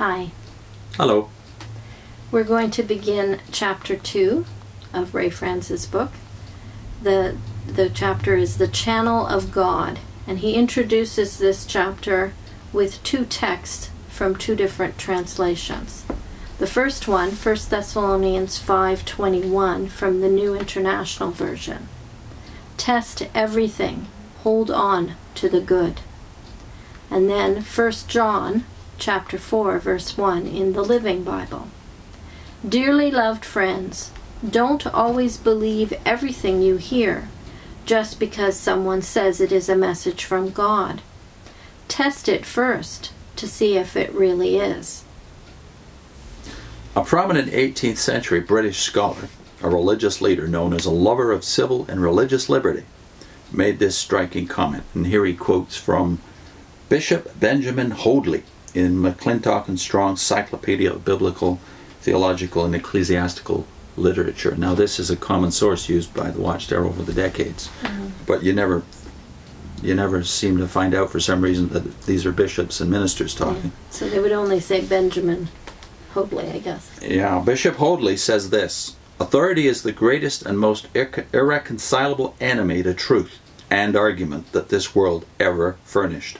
Hi. Hello. We're going to begin chapter 2 of Ray Franz's book. The chapter is The Channel of God, and he introduces this chapter with two texts from two different translations. The first one, 1 Thessalonians 5:21 from the New International Version. Test everything, hold on to the good. And then 1 John chapter 4 verse 1 in the Living Bible. Dearly loved friends, don't always believe everything you hear just because someone says it is a message from God. Test it first to see if it really is. A prominent 18th century British scholar, a religious leader known as a lover of civil and religious liberty, made this striking comment, and here he quotes from Bishop Benjamin Hoadley in McClintock and Strong's Cyclopedia of Biblical, Theological, and Ecclesiastical Literature. Now this is a common source used by the Watchtower over the decades, but you never seem to find out for some reason that these are bishops and ministers talking. Yeah. So they would only say Benjamin Hoadley, I guess. Yeah, Bishop Hoadley says this: authority is the greatest and most irreconcilable enemy to truth and argument that this world ever furnished.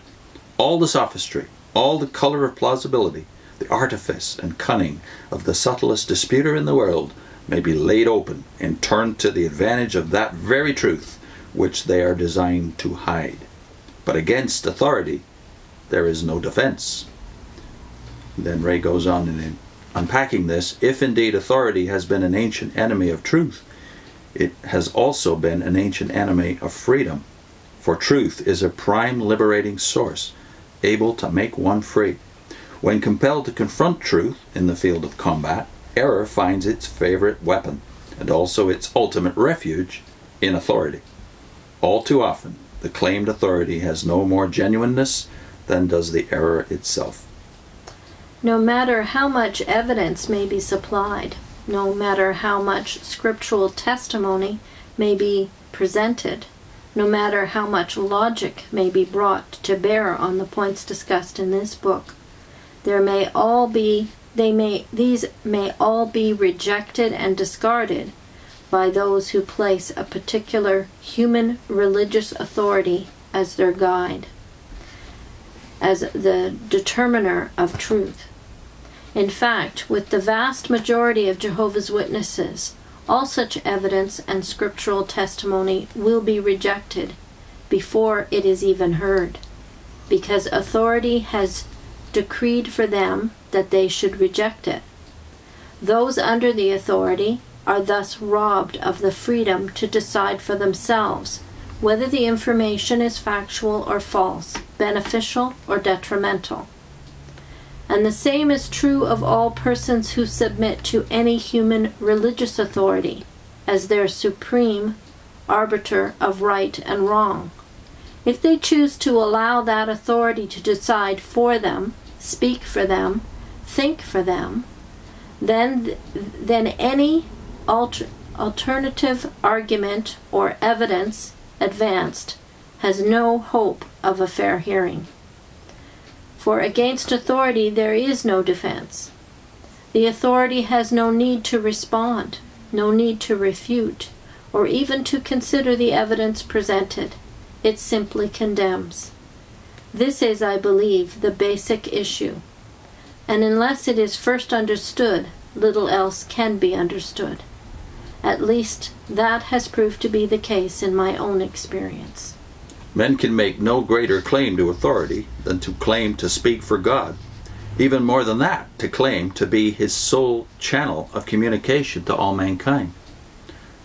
All the sophistry, all the colour of plausibility, the artifice and cunning of the subtlest disputer in the world may be laid open and turned to the advantage of that very truth which they are designed to hide. But against authority there is no defence. Then Ray goes on in unpacking this. If indeed authority has been an ancient enemy of truth, it has also been an ancient enemy of freedom. For truth is a prime liberating source, able to make one free. When compelled to confront truth in the field of combat, error finds its favorite weapon, and also its ultimate refuge, in authority. All too often, the claimed authority has no more genuineness than does the error itself. No matter how much evidence may be supplied, no matter how much scriptural testimony may be presented, no matter how much logic may be brought to bear on the points discussed in this book, these may all be rejected and discarded by those who place a particular human religious authority as their guide, as the determiner of truth. In fact, with the vast majority of Jehovah's Witnesses, all such evidence and scriptural testimony will be rejected before it is even heard, because authority has decreed for them that they should reject it. Those under the authority are thus robbed of the freedom to decide for themselves whether the information is factual or false, beneficial or detrimental. And the same is true of all persons who submit to any human religious authority as their supreme arbiter of right and wrong. If they choose to allow that authority to decide for them, speak for them, think for them, then any alternative argument or evidence advanced has no hope of a fair hearing. For against authority there is no defense. The authority has no need to respond, no need to refute, or even to consider the evidence presented. It simply condemns. This is, I believe, the basic issue. And unless it is first understood, little else can be understood. At least that has proved to be the case in my own experience. Men can make no greater claim to authority than to claim to speak for God. Even more than that, to claim to be his sole channel of communication to all mankind.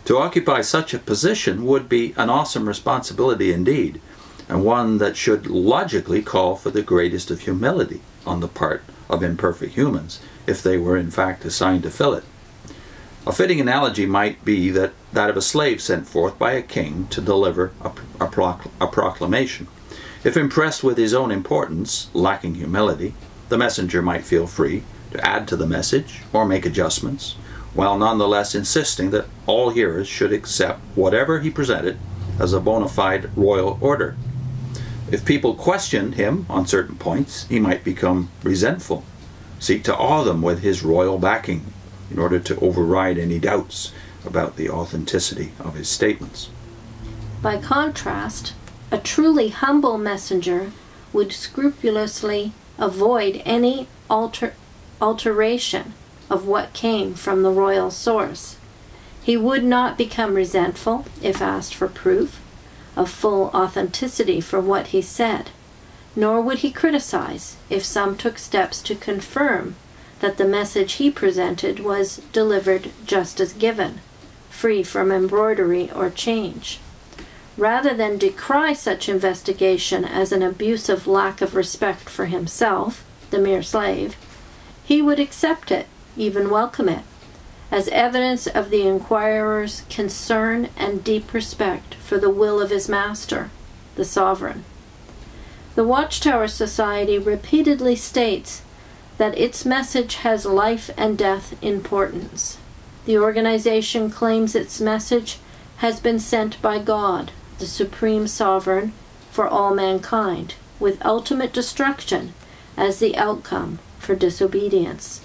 To occupy such a position would be an awesome responsibility indeed, and one that should logically call for the greatest of humility on the part of imperfect humans, if they were in fact assigned to fill it. A fitting analogy might be that of a slave sent forth by a king to deliver a proclamation. If impressed with his own importance, lacking humility, the messenger might feel free to add to the message or make adjustments, while nonetheless insisting that all hearers should accept whatever he presented as a bona fide royal order. If people questioned him on certain points, he might become resentful, seek to awe them with his royal backing in order to override any doubts about the authenticity of his statements. By contrast, a truly humble messenger would scrupulously avoid any alteration of what came from the royal source. He would not become resentful if asked for proof of full authenticity for what he said, nor would he criticize if some took steps to confirm that the message he presented was delivered just as given, free from embroidery or change. Rather than decry such investigation as an abusive lack of respect for himself, the mere slave, he would accept it, even welcome it, as evidence of the inquirer's concern and deep respect for the will of his master, the sovereign. The Watchtower Society repeatedly states that its message has life and death importance. The organization claims its message has been sent by God, the supreme sovereign, for all mankind, with ultimate destruction as the outcome for disobedience.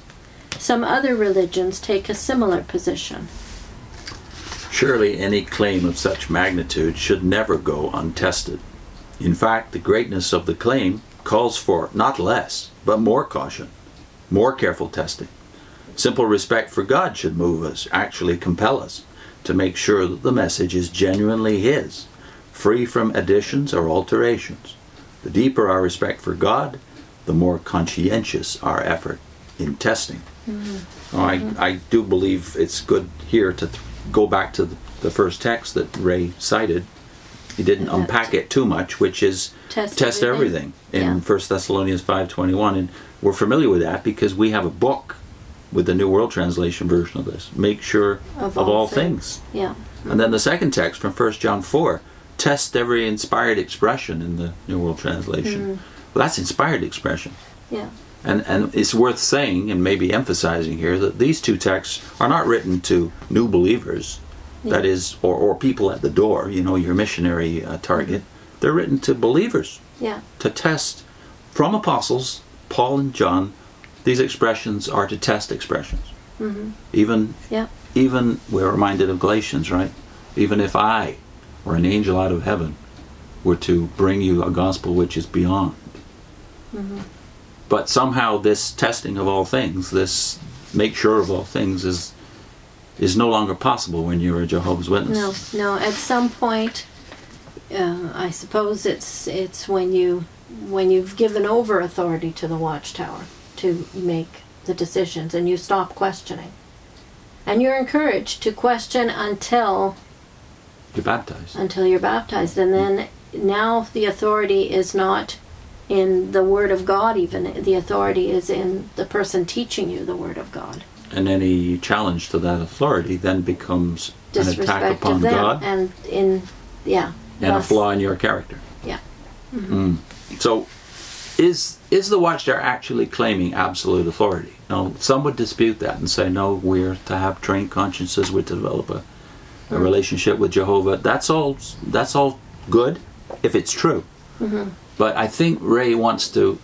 Some other religions take a similar position. Surely any claim of such magnitude should never go untested. In fact, the greatness of the claim calls for not less, but more caution, more careful testing. Simple respect for God should move us, actually compel us, to make sure that the message is genuinely His, free from additions or alterations. The deeper our respect for God, the more conscientious our effort in testing. I do believe it's good here to go back to the first text that Ray cited. He didn't unpack it too much, which is test everything in 1 Thessalonians 5:21. And we're familiar with that because we have a book with the New World Translation version of this. Make sure of all things. Yeah. And then the second text from 1 John 4, test every inspired expression in the New World Translation. Well, that's inspired expression. Yeah. And it's worth saying and maybe emphasizing here that these two texts are not written to new believers, that is, or people at the door, you know, your missionary target. They're written to believers to test from apostles, Paul and John. These expressions are to test expressions. Even we're reminded of Galatians, right? Even if I or an angel out of heaven were to bring you a gospel which is beyond. But somehow this testing of all things, this make sure of all things is no longer possible when you're a Jehovah's Witness. No. At some point, I suppose it's when you've given over authority to the Watchtower to make the decisions and you stop questioning. And you're encouraged to question until you're baptized. Until you're baptized. And then now the authority is not in the Word of God even. The authority is in the person teaching you the Word of God. And any challenge to that authority then becomes an attack upon God. And a flaw in your character. Yeah. So is the Watchtower actually claiming absolute authority? No, some would dispute that and say, no, we're to have trained consciences, we're to develop a relationship with Jehovah. That's all good if it's true. But I think Ray wants to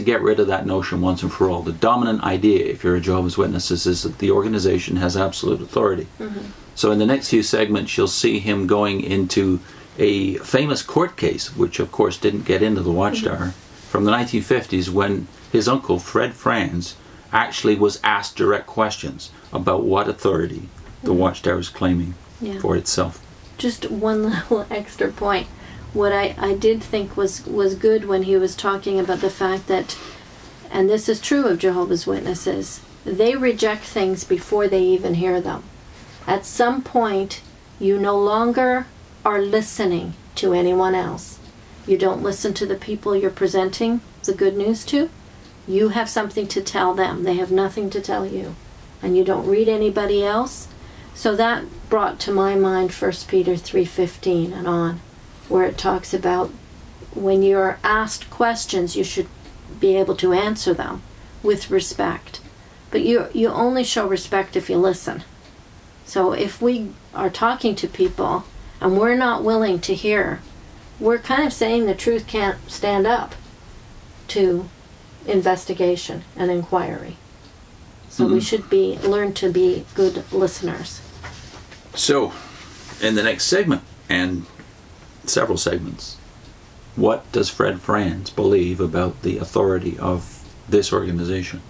get rid of that notion once and for all. The dominant idea, if you're a Jehovah's Witness, is that the organization has absolute authority. So in the next few segments, you'll see him going into a famous court case, which of course didn't get into the Watchtower, from the 1950s, when his uncle, Franz, actually was asked direct questions about what authority the Watchtower is claiming for itself. Just one little extra point. What I did think was good when he was talking about the fact that, and this is true of Jehovah's Witnesses, they reject things before they even hear them. At some point, you no longer are listening to anyone else. You don't listen to the people you're presenting the good news to. You have something to tell them. They have nothing to tell you. And you don't read anybody else. So that brought to my mind 1 Peter 3:15 and on, where it talks about when you're asked questions, you should be able to answer them with respect. But you only show respect if you listen. So if we are talking to people and we're not willing to hear, we're kind of saying the truth can't stand up to investigation and inquiry. So we should learn to be good listeners. So, in the next segment, and several segments, what does Franz believe about the authority of this organization?